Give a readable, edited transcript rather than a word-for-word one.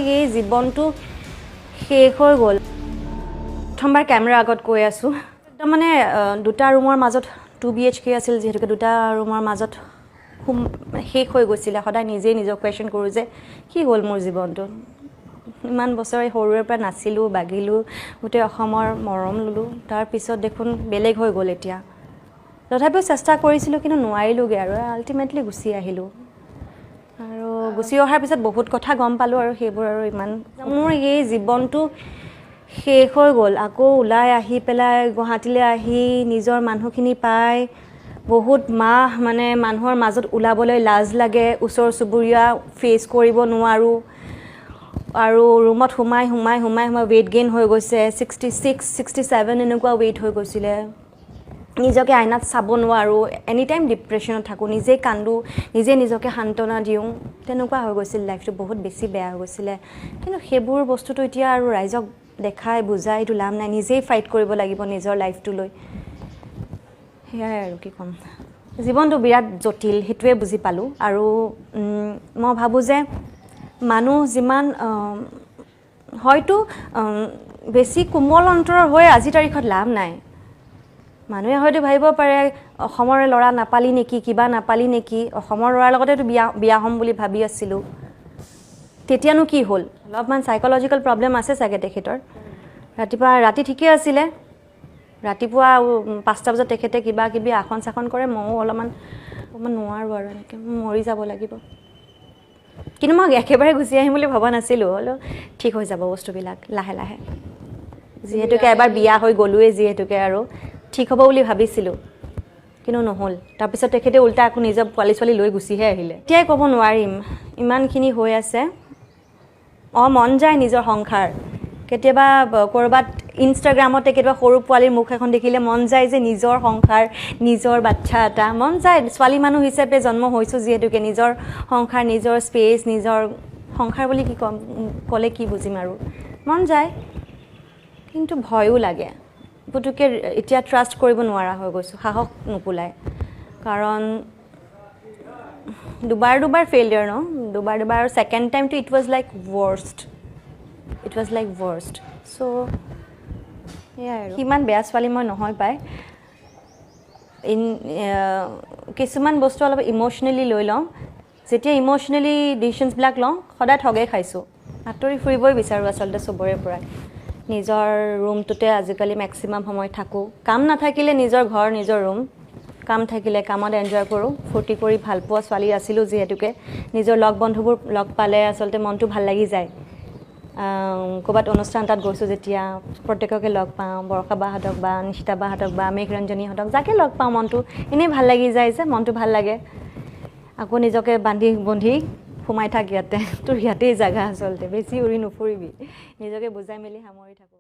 এই জীৱনটো শেষ হৈ গ'ল প্ৰথমবাৰ কেমেৰা আগত কৈ আছোঁ মানে দুটা ৰুমৰ মাজত 2 BHK আছিল যেহেতুকে দুটা ৰুমৰ মাজত শেষ হৈ গৈছিলে সদায় নিজে নিজক কোৱেশ্যন কৰোঁ যে কি হ'ল মোৰ জীৱনটো ইমান বছৰ সৰুৰে পৰা নাছিলোঁ বাগিলোঁ গোটেই অসমৰ মৰম ল'লোঁ তাৰপিছত দেখোন বেলেগ হৈ গ'ল এতিয়া তথাপিও চেষ্টা কৰিছিলোঁ কিন্তু নোৱাৰিলোঁগৈ আৰু আল্টিমেটলি গুচি আহিলোঁ আৰু গুচি অহাৰ পিছত বহুত কথা গম পালোঁ আৰু সেইবোৰ আৰু ইমান মোৰ এই জীৱনটো শেষ হৈ গ'ল আকৌ ওলাই আহি পেলাই গুৱাহাটীলৈ আহি নিজৰ মানুহখিনি পাই বহুত মাহ মানে মানুহৰ মাজত ওলাবলৈ লাজ লাগে ওচৰ চুবুৰীয়া ফেচ কৰিব নোৱাৰোঁ আৰু ৰুমত সোমাই ৱেইট গেইন হৈ গৈছে 66 67 এনেকুৱা ৱেইট হৈ গৈছিলে নিজকে আইনাত চাব নোৱাৰোঁ এনি টাইম ডিপ্ৰেশ্যনত থাকোঁ নিজে কান্দোঁ নিজে নিজকে সান্তনা দিওঁ তেনেকুৱা হৈ গৈছিল লাইফটো বহুত বেছি বেয়া হৈ গৈছিলে কিন্তু সেইবোৰ বস্তুটো এতিয়া আৰু ৰাইজক দেখাই বুজাই এইটো লাভ নাই নিজেই ফাইট কৰিব লাগিব নিজৰ লাইফটো লৈ সেয়াই আৰু কি ক'ম জীৱনটো বিৰাট জটিল সেইটোৱে বুজি পালোঁ আৰু মই ভাবোঁ যে মানুহ যিমান হয়তো বেছি কোমল অন্তৰৰ হৈ আজিৰ তাৰিখত লাভ নাই মানুহে হয়তো ভাবিব পাৰে অসমৰে ল'ৰা নাপালি নেকি কিবা নাপালি নেকি অসমৰ ল'ৰাৰ লগতেতো বিয়া হ'ম বুলি ভাবি আছিলোঁ তেতিয়ানো কি হ'ল অলপমান সাইকলজিকেল প্ৰব্লেম আছে চাগে তেখেতৰ ৰাতি ঠিকেই আছিলে ৰাতিপুৱা 5টা বজাত তেখেতে কিবা কিবি আসন চাখন কৰে ময়ো অলপমান নোৱাৰোঁ আৰু এনেকৈ মৰি যাব লাগিব কিন্তু মই একেবাৰে গুচি আহিম বুলি ভবা নাছিলোঁ হ'লেও ঠিক হৈ যাব বস্তুবিলাক লাহে লাহে যিহেতুকে এবাৰ বিয়া হৈ গ'লোৱেই যিহেতুকে আৰু ঠিক হ'ব বুলি ভাবিছিলোঁ কিন্তু নহ'ল তাৰপিছত তেখেতে উল্টা আকৌ নিজৰ পোৱালি ছোৱালী লৈ গুচিহে আহিলে এতিয়াই ক'ব নোৱাৰিম ইমানখিনি হৈ আছে মন যায় নিজৰ সংসাৰ কেতিয়াবা ক'ৰবাত ইনষ্টাগ্ৰামতে কেতিয়াবা সৰু পোৱালীৰ মুখ এখন দেখিলে মন যায় যে নিজৰ সংসাৰ নিজৰ বাচ্ছা এটা মন যায় ছোৱালী মানুহ হিচাপে জন্ম হৈছোঁ যিহেতুকে নিজৰ সংসাৰ নিজৰ স্পেচ নিজৰ সংসাৰ বুলি কি ক'ম ক'লে কি বুজিম আৰু মন যায় কিন্তু ভয়ো লাগে পুতুকে এতিয়া ট্ৰাষ্ট কৰিব নোৱাৰা হৈ গৈছোঁ সাহস নোপোলায় কাৰণ দুবাৰ ফেইলিয়াৰ ন দুবাৰ আৰু ছেকেণ্ড টাইমটো ইট ৱাজ লাইক ৱৰ্ষ্ট চ' সেয়াই আৰু সিমান বেয়া ছোৱালী মই নহয় পাই কিছুমান বস্তু অলপ ইম'চনেলি লৈ লওঁ যেতিয়া ইম'চনেলি ডিচিশ্যনছবিলাক লওঁ সদায় ঠগেই খাইছোঁ আঁতৰি ফুৰিবই বিচাৰোঁ আচলতে চবৰে পৰাই নিজৰ ৰুমটোতে আজিকালি মেক্সিমাম সময় থাকোঁ কাম নাথাকিলে নিজৰ ঘৰ নিজৰ ৰুম কাম থাকিলে কামত এনজয় কৰোঁ ফূৰ্তি কৰি ভাল পোৱা ছোৱালী আছিলোঁ যিহেতুকে নিজৰ লগ বন্ধুবোৰ লগ পালে আচলতে মনটো ভাল লাগি যায় ক'ৰবাত অনুষ্ঠান তাত গৈছোঁ যেতিয়া প্ৰত্যেককে লগ পাওঁ বৰষা বাহঁতক বা নিশিতা বাহঁতক বা মেঘৰঞ্জনীহঁতক যাকে লগ পাওঁ মনটো এনেই ভাল লাগি যায় যে মনটো ভাল লাগে আকৌ নিজকে বন্ধি সোমাই থাক ইয়াতে তোৰ ইয়াতেই জেগা আচলতে বেছি উৰি নুফুৰিবি নিজকে বুজাই মেলি সামৰি থাকোঁ